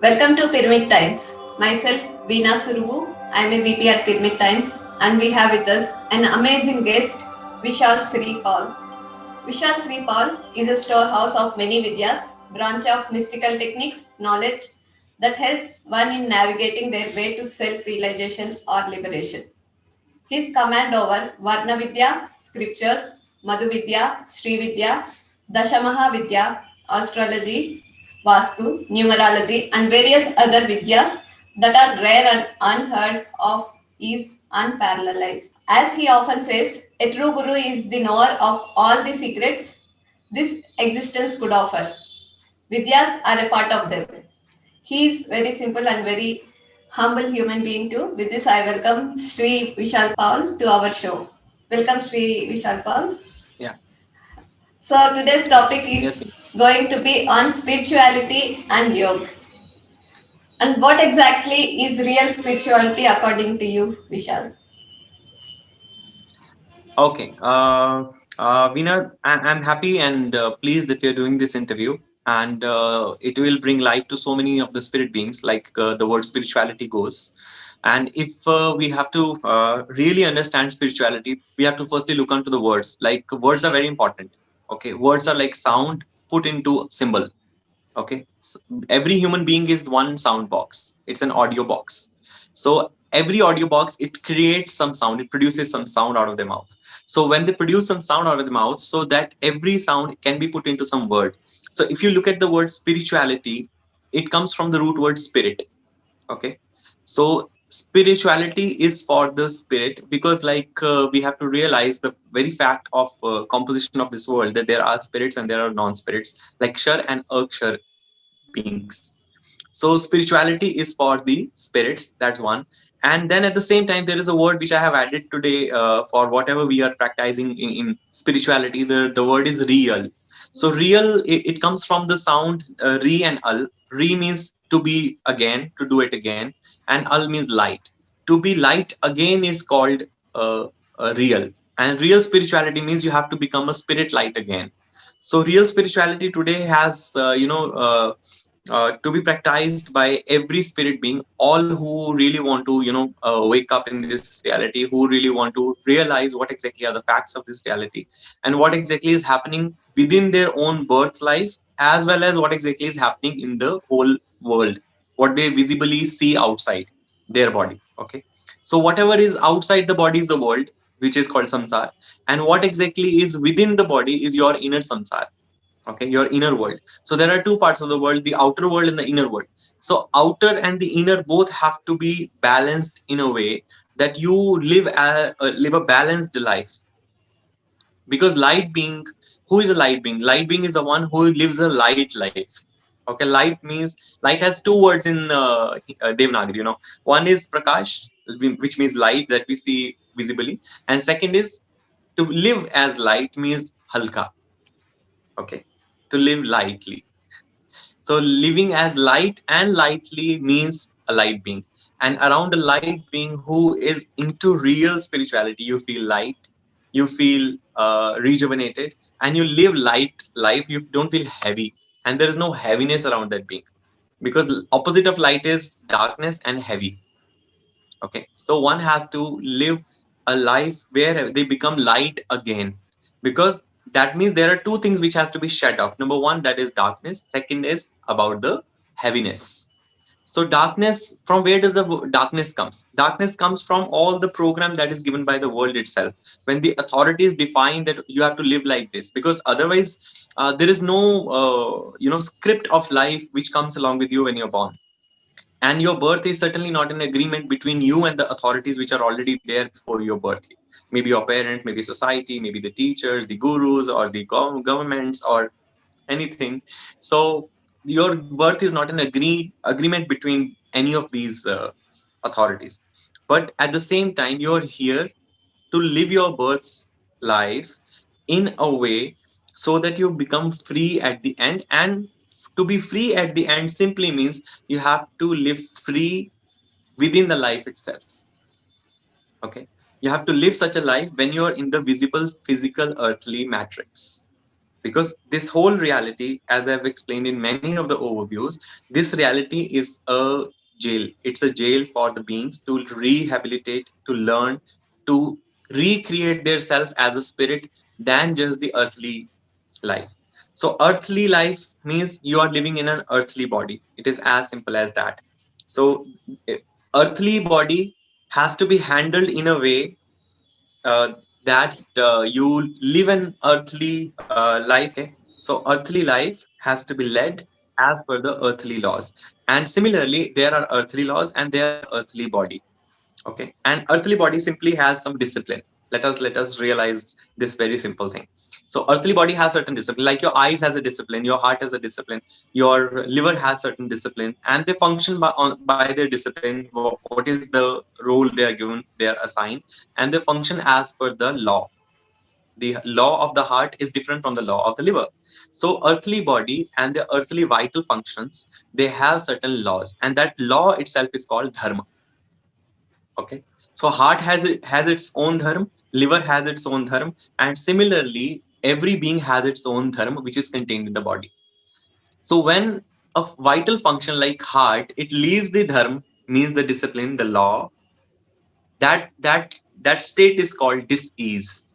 Welcome to Pyramid Times. Myself, Veena Suruvu. I am a VP at Pyramid Times, and we have with us an amazing guest, Vishal Sri Paul. Vishal Sri Paul is a storehouse of many vidyas, branch of mystical techniques, knowledge that helps one in navigating their way to self-realization or liberation. His command over Varn Vidya, scriptures, Madhu Vidya, Sri Vidya, Maha Vidya, Astrology, Vaastu, Numerology, and various other vidyas that are rare and unheard of is unparalleled. As he often says, a true guru is the knower of all the secrets this existence could offer. Vidyas are a part of them. He is very simple and very humble human being too. With this, I welcome Sri Vishal Paul to our show. Welcome, Sri Vishal Paul. Yeah. So today's topic Yes. is going to be on spirituality and yoga. And what exactly is real spirituality according to you, Vishal? Okay. Veena, I'm happy and pleased that we're doing this interview, and it will bring light to so many of the spirit beings, like the word spirituality goes. And if we have to really understand spirituality, we have to firstly look onto the words. Like words are very important. Okay, words are like sound put into symbol. Okay, so every human being is one sound box. It's an audio box. So every audio box, it creates some sound, it produces some sound out of their mouth. So when they produce some sound out of the mouth, so that every sound can be put into some word. So if you look at the word spirituality, it comes from the root word spirit. Okay, so spirituality is for the spirit, because we have to realize the very fact of composition of this world, that there are spirits and there are non-spirits, like shar and akshar beings. So spirituality is for the spirits. That's one. And then at the same time, there is a word which I have added today for whatever we are practicing in spirituality. The word is real. So real, it comes from the sound re and al. Re means to be again, to do it again, and al means light. To be light again is called real. And real spirituality means you have to become a spirit light again. So real spirituality today has to be practiced by every spirit being, all who really want to wake up in this reality, who really want to realize what exactly are the facts of this reality, and what exactly is happening within their own birth life, as well as what exactly is happening in the whole world, what they visibly see outside their body. Okay, so whatever is outside the body is the world, which is called samsara, and what exactly is within the body is your inner samsara. Okay, your inner world. So there are two parts of the world, the outer world and the inner world. So outer and the inner both have to be balanced in a way that you live a balanced life. Because light being, who is a light being? Light being is the one who lives a light life. Okay, light means, light has two words in Devanagari, one is prakash, which means light that we see visibly, and second is to live as light means halka. Okay, to live lightly. So living as light and lightly means a light being. And around a light being who is into real spirituality, you feel light, you feel rejuvenated, and you live light life. You don't feel heavy, and there is no heaviness around that being, because opposite of light is darkness and heavy. Okay, so one has to live a life where they become light again, because that means there are two things which has to be shut off. Number one, that is darkness. Second is about the heaviness. So darkness, from where does the darkness comes? Darkness comes from all the program that is given by the world itself, when the authorities define that you have to live like this, because otherwise there is no script of life which comes along with you when you're born. And your birth is certainly not an agreement between you and the authorities which are already there before your birth. Maybe your parent, maybe society, maybe the teachers, the gurus, or the governments, or anything. So your birth is not an agreement between any of these authorities. But at the same time, you're here to live your birth life in a way so that you become free at the end. And to be free at the end simply means you have to live free within the life itself. Okay, you have to live such a life when you're in the visible physical earthly matrix. Because this whole reality, as I've explained in many of the overviews, this reality is a jail. It's a jail for the beings to rehabilitate, to learn, to recreate their self as a spirit than just the earthly life. So earthly life means you are living in an earthly body. It is as simple as that. So eh, earthly body has to be handled in a way uh, that you live an earthly life. Okay, so earthly life has to be led as per the earthly laws, and similarly there are earthly laws and there are earthly body. Okay, and earthly body simply has some discipline. Let us realize this very simple thing. So earthly body has certain discipline, like your eyes has a discipline, your heart has a discipline, your liver has certain discipline, and they function by their discipline. What is the role they are given, they are assigned, and they function as per the law. The law of the heart is different from the law of the liver. So earthly body and the earthly vital functions, they have certain laws, and that law itself is called dharma. Okay, so heart has its own dharma, liver has its own dharma, and similarly every being has its own dharma which is contained in the body. So when a vital function like heart, it leaves the dharma, means the discipline, the law, that state is called dis-ease.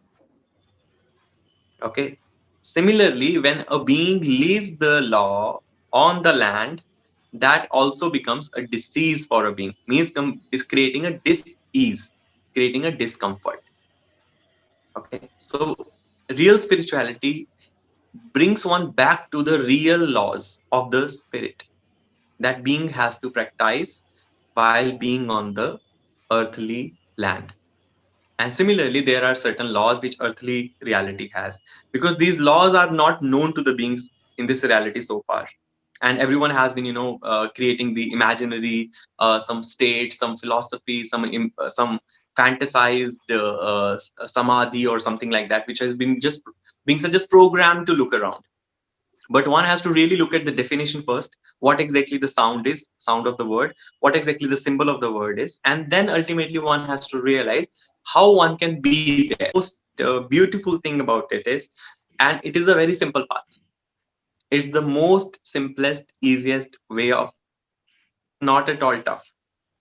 Okay, similarly when a being leaves the law on the land, that also becomes a disease for a being, means is creating a dis-ease, creating a discomfort. Okay, so real spirituality brings one back to the real laws of the spirit that being has to practice while being on the earthly land. And similarly, there are certain laws which earthly reality has, because these laws are not known to the beings in this reality so far. And everyone has been, creating the imaginary, some states, some philosophy, some fantasized samadhi or something like that, which has been just beings are just programmed to look around. But one has to really look at the definition first, what exactly the sound is, sound of the word, what exactly the symbol of the word is, and then ultimately one has to realize how one can be there. Most beautiful thing about it is, and it is a very simple path, it's the most simplest, easiest way of being. It is not at all tough.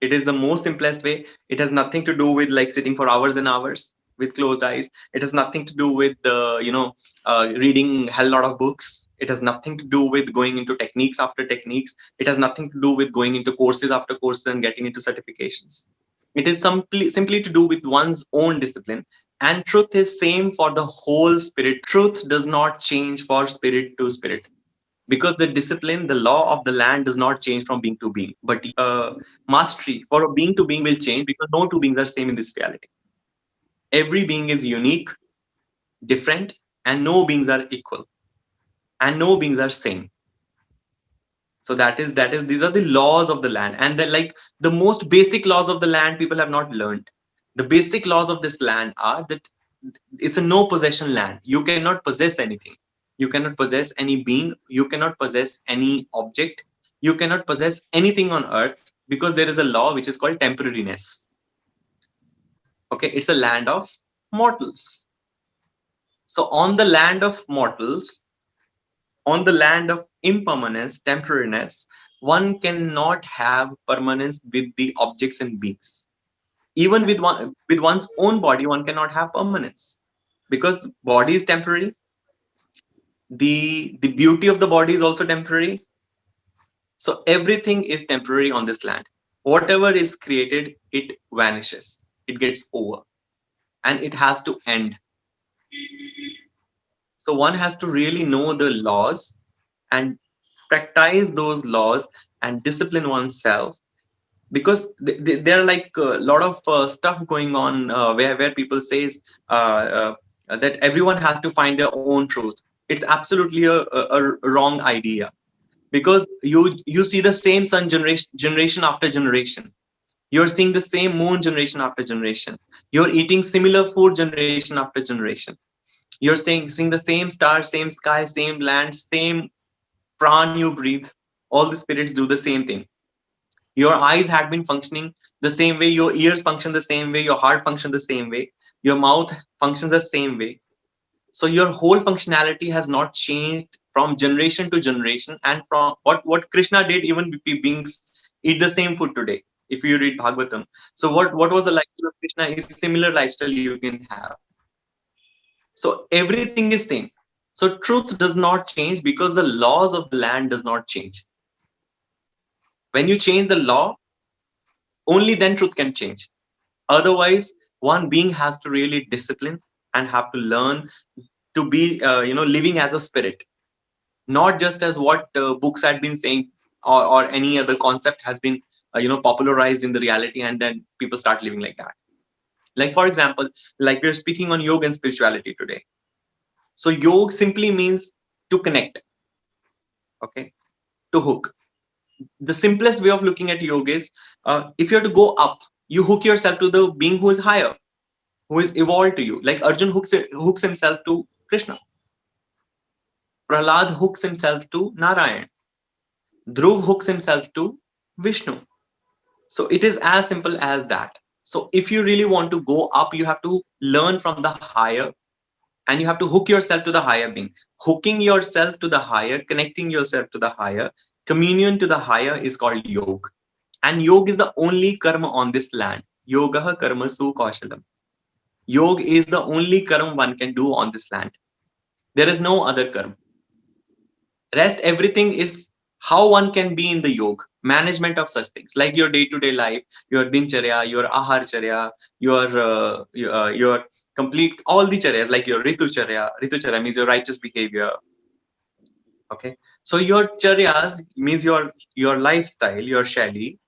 It is the most simplest way. It has nothing to do with like sitting for hours and hours with closed eyes. It has nothing to do with reading a hell lot of books. It has nothing to do with going into techniques after techniques. It has nothing to do with going into courses after courses and getting into certifications. It is simply to do with one's own discipline. And truth is same for the whole spirit. Truth does not change for spirit to spirit, because the discipline, the law of the land does not change from being to being. But mastery for a being to being will change, because no two beings are same in this reality. Every being is unique, different, and no beings are equal, and no beings are same. So that is these are the laws of the land, and they're like the most basic laws of the land people have not learned. The basic laws of this land are that it's a no possession land. You cannot possess anything. You cannot possess any being. You cannot possess any object. You cannot possess anything on earth, because there is a law which is called temporariness. Okay, it's a land of mortals. So on the land of mortals, on the land of impermanence, temporariness, one cannot have permanence with the objects and beings. Even with one's own body, one cannot have permanence, because body is temporary. The beauty of the body is also temporary. So everything is temporary on this land. Whatever is created, it vanishes, it gets over, and it has to end. So one has to really know the laws and practice those laws and discipline oneself, because there are like a lot of stuff going on, where people says that everyone has to find their own truth. It's absolutely a wrong idea, because you see the same sun generation after generation. You're seeing the same moon generation after generation. You're eating similar food generation after generation. You're seeing the same stars, same sky, same land, same pran you breathe. All the spirits do the same thing. Your eyes had been functioning the same way, your ears function the same way, your heart function the same way, your mouth functions the same way. So your whole functionality has not changed from generation to generation. And from what Krishna did, even we beings eat the same food today. If you read Bhagavatam, so what was the lifestyle of Krishna is similar lifestyle you can have. So everything is same. So truth does not change because the laws of the land does not change. When you change the law, only then truth can change. Otherwise, one being has to really discipline and have to learn to be, living as a spirit, not just as what books had been saying, or any other concept has been, popularized in the reality, and then people start living like that. Like, for example, like we're speaking on yoga and spirituality today. So yoga simply means to connect, okay, to hook. The simplest way of looking at yoga is, if you have to go up, you hook yourself to the being who is higher, who is evolved to you. Like Arjun hooks himself to Krishna. Prahlad hooks himself to Narayan. Dhruv hooks himself to Vishnu. So it is as simple as that. So if you really want to go up, you have to learn from the higher, and you have to hook yourself to the higher being. Hooking yourself to the higher, connecting yourself to the higher, communion to the higher is called yoga. And yoga is the only karma on this land. Yoga karma su kaushalam. Yoga is the only karma one can do on this land. There is no other karma. Rest everything is how one can be in the yoga management of such things, like your day-to-day life, your dincharya, your ahar charya, your complete all the charyas, like your ritu charya means your righteous behavior. Okay, so your charyas means your lifestyle, your shali,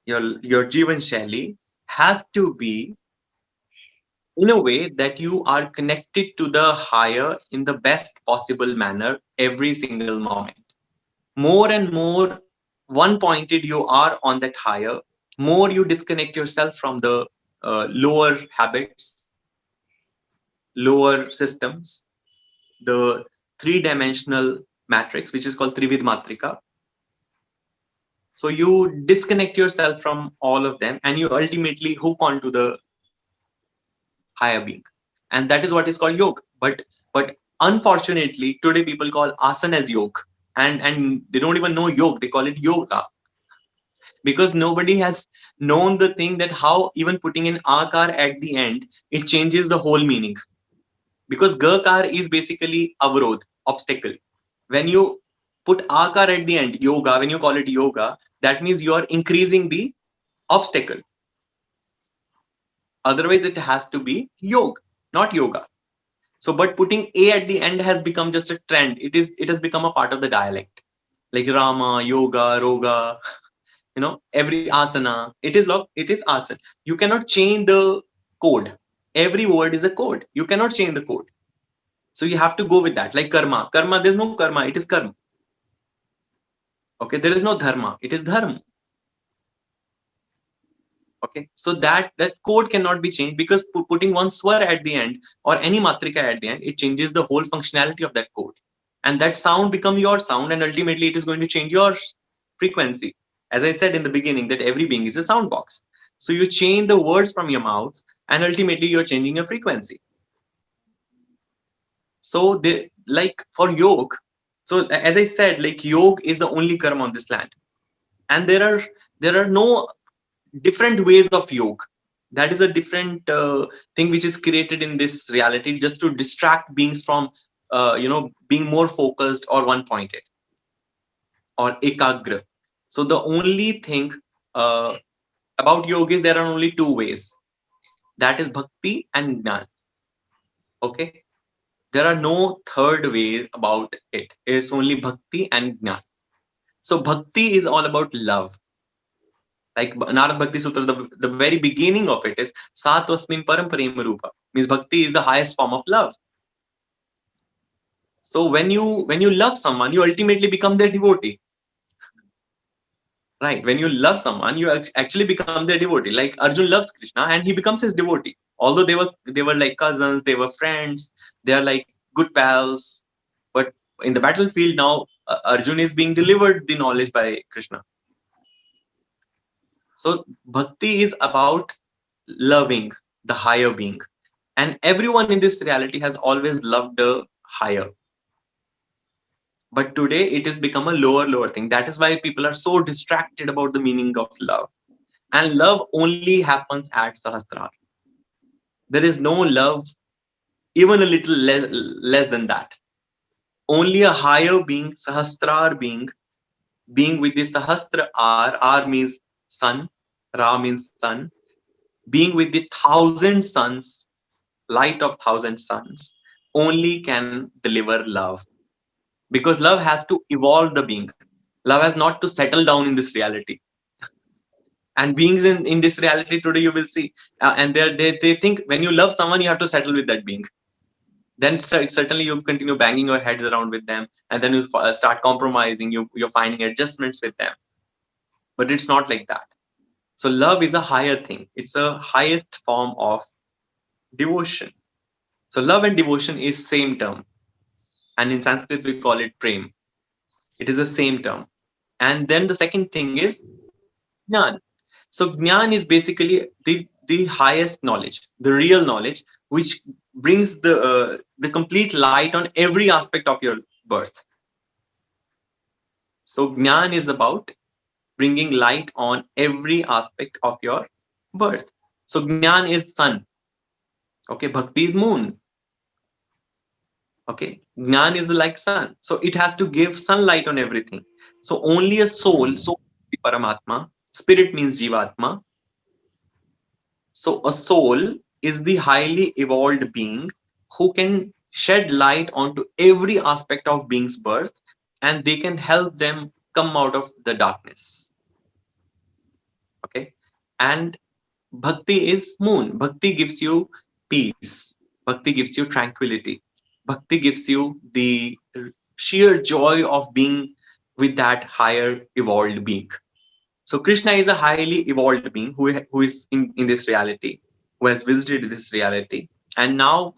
your jivan shali has to be in a way that you are connected to the higher in the best possible manner every single moment. More and more one pointed you are on that higher, more you disconnect yourself from the lower habits, lower systems, the three-dimensional matrix, which is called Trivid Matrika. So you disconnect yourself from all of them, and you ultimately hook onto the higher being, and that is what is called yoga. But unfortunately, today people call asana as yoga, and they don't even know yoga; they call it yoga, because nobody has known the thing that how even putting an akar at the end, it changes the whole meaning. Because gakar is basically avrod, obstacle. When you put akar at the end, yoga, when you call it yoga, that means you are increasing the obstacle. Otherwise it has to be yoga, not yoga. So but putting a at the end has become just a trend. It has become a part of the dialect, like rama, yoga, roga, every asana, it is asana. You cannot change the code. Every word is a code, you cannot change the code. So you have to go with that. Like karma, there's no karma, it is karma. Okay, there is no dharma, it is dharma. Okay, so that code cannot be changed, because putting one swar at the end or any matrika at the end, it changes the whole functionality of that code. And that sound become your sound, and ultimately it is going to change your frequency. As I said in the beginning, that every being is a sound box. So you change the words from your mouth, and ultimately you're changing your frequency. So they, like for yoga, so as I said, like yoga is the only karma on this land, and there are no different ways of yoga. That is a different thing which is created in this reality, just to distract beings from being more focused or one pointed or ekagra. So the only thing uh, about yoga is there are only two ways, that is bhakti and jnana. Okay, there are no third way about it. It's only bhakti and jnana. So bhakti is all about love. Like Narad Bhakti Sutra, the very beginning of it is Satvasmin Param Prema Rupa, means bhakti is the highest form of love. So when you love someone, you ultimately become their devotee. Right? When you love someone, you actually become their devotee. Like Arjun loves Krishna and he becomes his devotee. Although they were like cousins, they were friends, they are like good pals. But in the battlefield now, Arjun is being delivered the knowledge by Krishna. So bhakti is about loving the higher being. And everyone in this reality has always loved the higher, but today it has become a lower thing. That is why people are so distracted about the meaning of love. And love only happens at Sahasrar. There is no love even a little less than that. Only a higher being, Sahasrar being with the Sahasra R means sun, Ra means sun, being with the thousand suns, light of thousand suns, only can deliver love. Because love has to evolve the being. Love has not to settle down in this reality. And beings in this reality today, you will see, and they think when you love someone, you have to settle with that being. Then certainly you continue banging your heads around with them, and then you start compromising. You're finding adjustments with them, but it's not like that. So love is a higher thing. It's a highest form of devotion. So love and devotion is same term, and in Sanskrit we call it prem. It is the same term. And then the second thing is jnana. So jnana is basically the highest knowledge, the real knowledge, which brings the complete light on every aspect of your birth. So jnana is about bringing light on every aspect of your birth. So jnana is sun. Okay, bhakti is moon. Okay, jnana is like sun. So it has to give sunlight on everything. So only a soul is Paramatma. Spirit means Jivatma. So a soul is the highly evolved being who can shed light onto every aspect of being's birth, and they can help them come out of the darkness. Okay. And bhakti is moon. Bhakti gives you peace. Bhakti gives you tranquility. Bhakti gives you the sheer joy of being with that higher evolved being. So Krishna is a highly evolved being who is in this reality, who has visited this reality. And now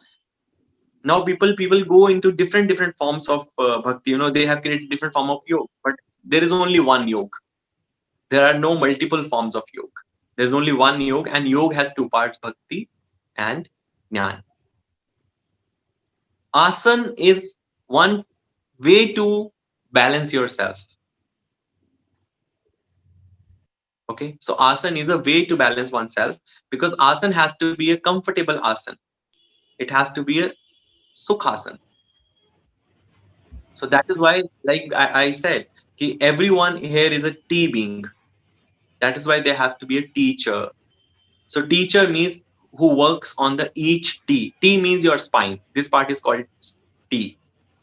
people go into different forms of bhakti. They have created different form of yoga, but there is only one yoga. There are no multiple forms of yoga. There's only one yoga, and yoga has two parts: bhakti and jnana. Asan is one way to balance yourself. Okay, so asan is a way to balance oneself, because asan has to be a comfortable asan. It has to be a sukhasan. So that is why, like I said, everyone here is a T being. That is why there has to be a teacher. So teacher means who works on the each T. T means your spine. This part is called T.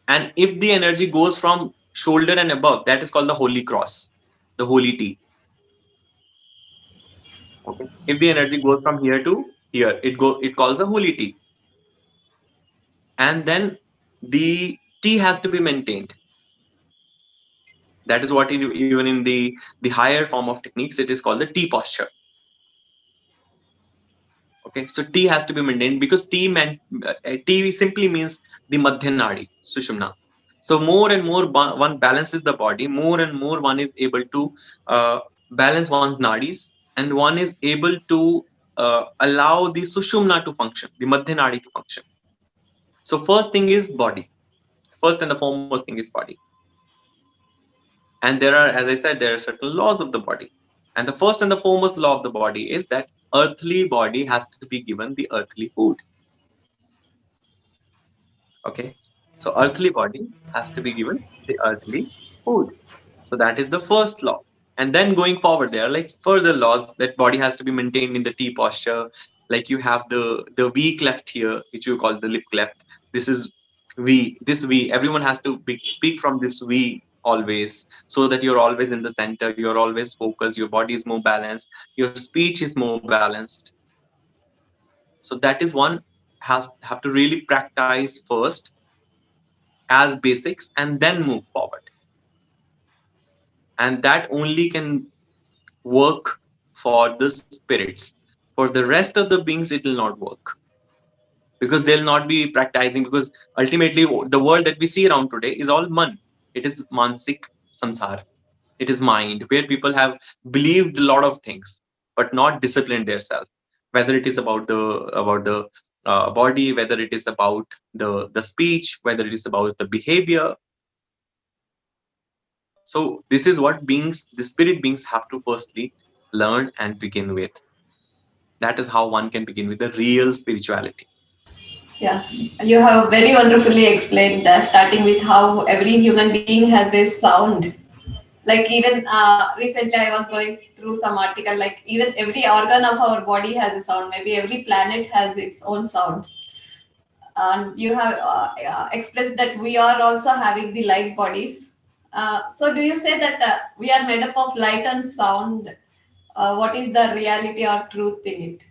And if the energy goes from shoulder and above, that is called the holy cross, the holy T. Okay. If the energy goes from here to here, it calls a holy T. And then the T has to be maintained. That is what even in the higher form of techniques, it is called the T posture. Okay, so T has to be maintained because T simply means the Madhya Nadi, Sushumna. So more and more one balances the body, more and more one is able to balance one's nadis, and one is able to allow the Sushumna to function, the Madhya Nadi to function. So first thing is body. First and the foremost thing is body. And there are, as I said, there are certain laws of the body. And the first and the foremost law of the body is that earthly body has to be given the earthly food. Okay. So earthly body has to be given the earthly food. So that is the first law. And then going forward, there are like further laws that body has to be maintained in the T posture. Like you have the V cleft here, which you call the lip cleft. This is V. This V. Everyone has to speak from this V always, so that you're always in the center. You're always focused. Your body is more balanced. Your speech is more balanced. So that is one has have to really practice first as basics and then move forward. And that only can work for the spirits. For the rest of the beings, it will not work, because they'll not be practicing. Because ultimately, the world that we see around today is all man. It is mansik samsara. It is mind, where people have believed a lot of things but not disciplined themselves. Whether it is about the body, whether it is about the speech, whether it is about the behavior. So this is what the spirit beings have to firstly learn and begin with. That is how one can begin with the real spirituality. Yeah, you have very wonderfully explained that, starting with how every human being has a sound. Like even recently, I was going through some article. Like even every organ of our body has a sound. Maybe every planet has its own sound. And you have expressed that we are also having the light bodies. So, do you say that we are made up of light and sound? What is the reality or truth in it?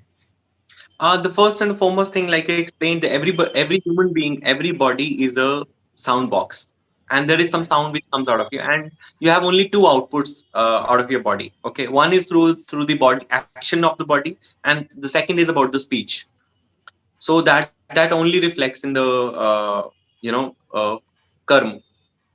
The first and foremost thing, like I explained, every human being, every body is a sound box, and there is some sound which comes out of you, and you have only two outputs out of your body. Okay, one is through the body action of the body, and the second is about the speech. So that only reflects in the you know uh, karma.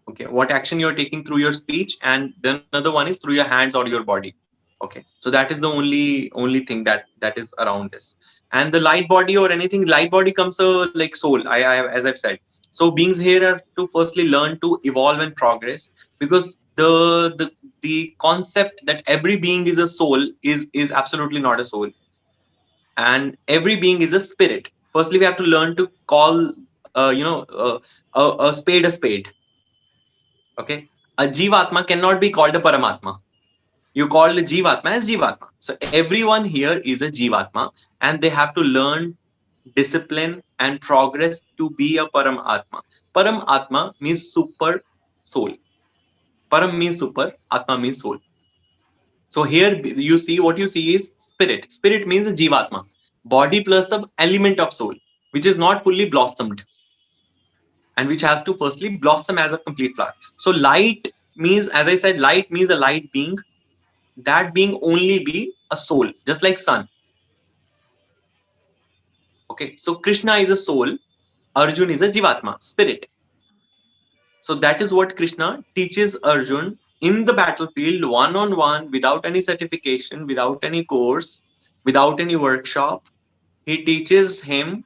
Okay, what action you're taking through your speech, and the another one is through your hands or your body. Okay, so that is the only thing that is around this. And the light body or anything, light body comes like soul. I as I've said. So beings here are to firstly learn to evolve and progress, because the concept that every being is a soul is absolutely not a soul, and every being is a spirit. Firstly, we have to learn to call a spade a spade. Okay, a jivatma cannot be called a paramatma. You call the jivatma as jivatma. So everyone here is a jivatma, and they have to learn discipline and progress to be a paramatma. Paramatma means super soul. Param means super, atma means soul. So here you see, what you see is spirit. Spirit means jivatma, body plus some element of soul, which is not fully blossomed, and which has to firstly blossom as a complete flower. So light means, as I said, light means a light being. That being only be a soul, just like sun. Okay, so Krishna is a soul, Arjun is a jivatma, spirit. So that is what Krishna teaches Arjun in the battlefield, one on one, without any certification, without any course, without any workshop. He teaches him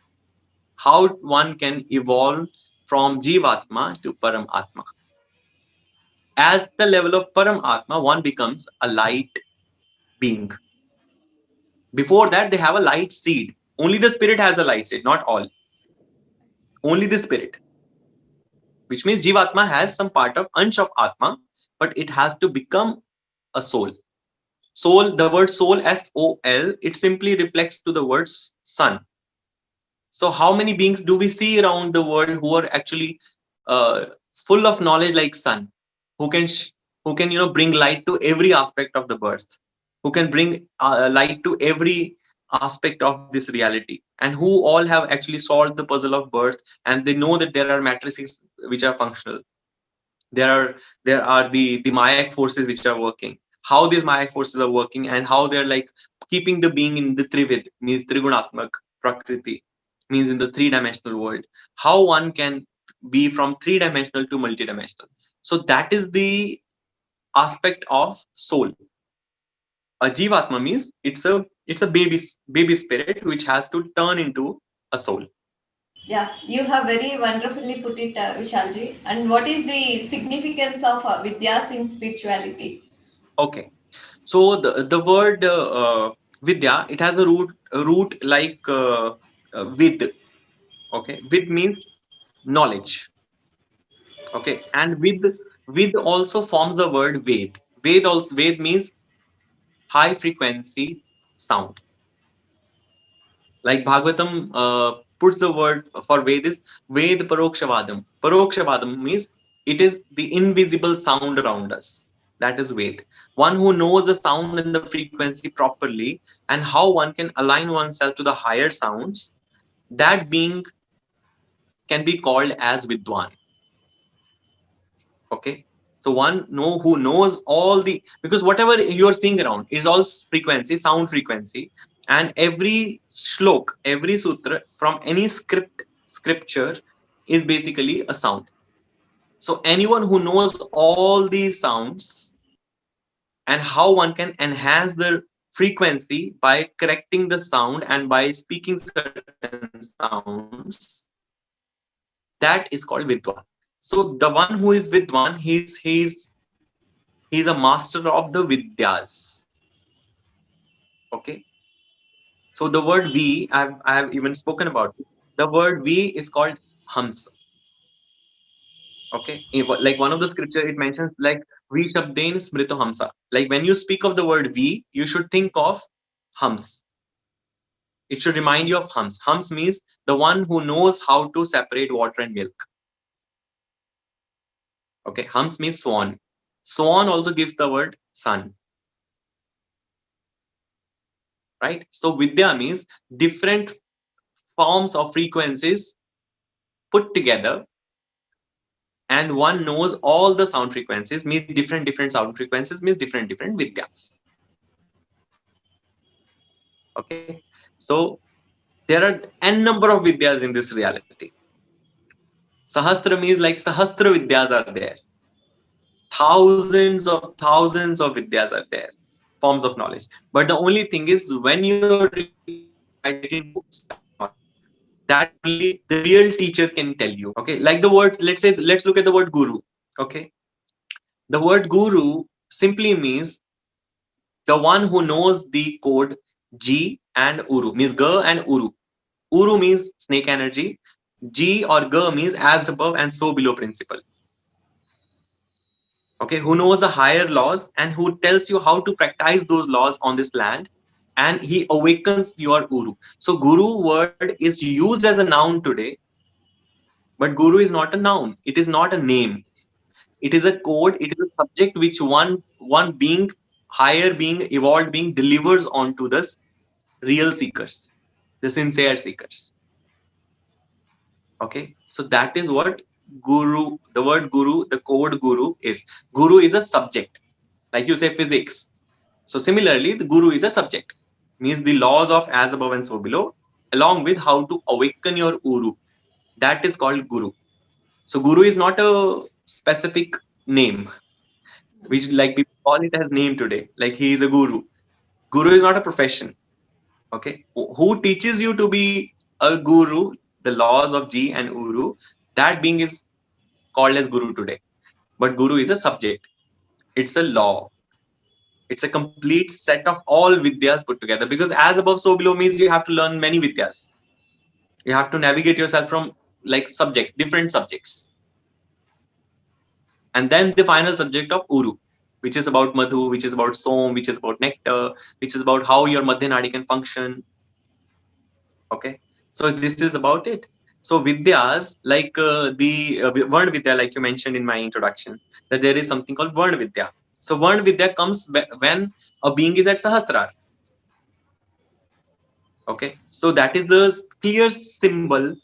how one can evolve from jivatma to paramatma. At the level of paramatma, one becomes a light being. Before that, they have a light seed. Only the spirit has a light seed, not all. Only the spirit, which means Jivatma has some part of Ansh of Atma, but it has to become a soul. Soul, the word soul, SOL, it simply reflects to the word sun. So, how many beings do we see around the world who are actually uh, full of knowledge like sun, who can bring light to every aspect of the birth, who can bring light to every aspect of this reality, and who all have actually solved the puzzle of birth, and they know that there are matrices which are functional. There are the Mayak forces which are working. How these Mayak forces are working, and how they're like keeping the being in the Trivid, means Trigunatmak Prakriti, means in the three-dimensional world. How one can be from three-dimensional to multidimensional. So that is the aspect of soul. A Jivatma means it's a baby spirit which has to turn into a soul. Yeah, you have very wonderfully put it, Vishalji. And what is the significance of vidyas in spirituality? Okay. So the word Vidya, it has a root like vid. Okay, vid means knowledge. Okay, and with also forms the word Ved. Ved means high frequency sound. Like Bhagavatam puts the word for Ved is Ved Parokshavadam. Parokshavadam means it is the invisible sound around us. That is Ved. One who knows the sound and the frequency properly, and how one can align oneself to the higher sounds, that being can be called as Vidwan. Okay. So one know who knows all the, because whatever you're seeing around is all frequency, sound frequency, and every shlok, every sutra from any scripture is basically a sound. So anyone who knows all these sounds and how one can enhance the frequency by correcting the sound and by speaking certain sounds, that is called Vidwan. So the one who is Vidwan, he's a master of the vidyas. Okay. So the word V, I have even spoken about it. The word V is called Hams. Okay. Like one of the scripture, it mentions like V Shabdain Smrito Hamsa. Like when you speak of the word V, you should think of Hams. It should remind you of Hams. Hams means the one who knows how to separate water and milk. Okay. Hams means swan. Swan also gives the word sun. Right. So Vidya means different forms of frequencies put together, and one knows all the sound frequencies, means different sound frequencies, means different vidyas. Okay. So there are n number of vidyas in this reality. Sahasra means like sahasra vidyas are there. Thousands of vidyas are there, forms of knowledge. But the only thing is, when you're required it into specific knowledge, that only the real teacher can tell you. Okay, like the word, let's look at the word guru. Okay, the word guru simply means the one who knows the code G and Uru, means Ga and Uru. Uru means snake energy. G or Ga means as above and so below principle. Okay, who knows the higher laws and who tells you how to practice those laws on this land, and he awakens your Uru. So Guru word is used as a noun today, but Guru is not a noun. It is not a name. It is a code. It is a subject which one being, higher being, evolved being delivers onto the real seekers, the sincere seekers. Okay, so that is what guru, the word guru, the code guru is. Guru is a subject, like you say physics. So similarly, the guru is a subject, means the laws of as above and so below, along with how to awaken your uru. That is called guru. So guru is not a specific name, which like people call it as name today. Like he is a guru. Guru is not a profession. Okay, who teaches you to be a guru, the laws of G and Uru, that being is called as guru today. But guru is a subject, it's a law, it's a complete set of all vidyas put together, because as above so below means you have to learn many vidyas. You have to navigate yourself from like subjects, different subjects, and then the final subject of Uru, which is about Madhu, which is about Som, which is about nectar, which is about how your Madhya Nadi can function. Okay, so this is about it. So vidyas, like the Varn Vidya, like you mentioned in my introduction, that there is something called Varn Vidya. So Varn Vidya comes when a being is at Sahasrar. Okay, so that is the clear symbol,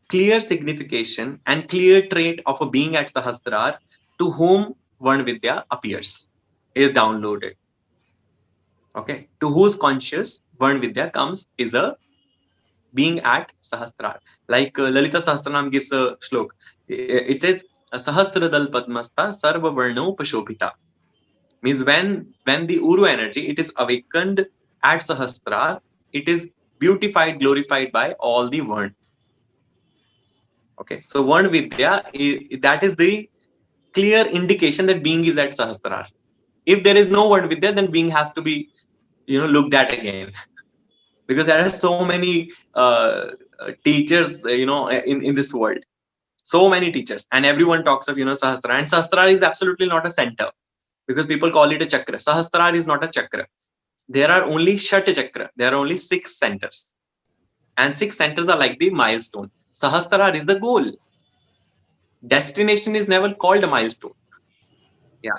clear signification, and clear trait of a being at Sahasrar to whom Varn Vidya appears, is downloaded. Okay, to whose conscious Varn Vidya comes is a being at Sahasrar. Like Lalita Sahasranam gives a shlok. It says, Sahasradal Padmasta Sarva Varno Pashobhita. Means when the Uru energy, it is awakened at Sahasrar, it is beautified, glorified by all the Varn. Okay, so Varn Vidya, that is the clear indication that being is at Sahasrar. If there is no Varn Vidya, then being has to be, looked at again. Because there are so many teachers, in this world. So many teachers, and everyone talks of, Sahasrara. And Sahasrara is absolutely not a center, because people call it a chakra. Sahasrara is not a chakra. There are only Shat chakra. There are only 6 centers. And 6 centers are like the milestone. Sahasrara is the goal. Destination is never called a milestone. Yeah.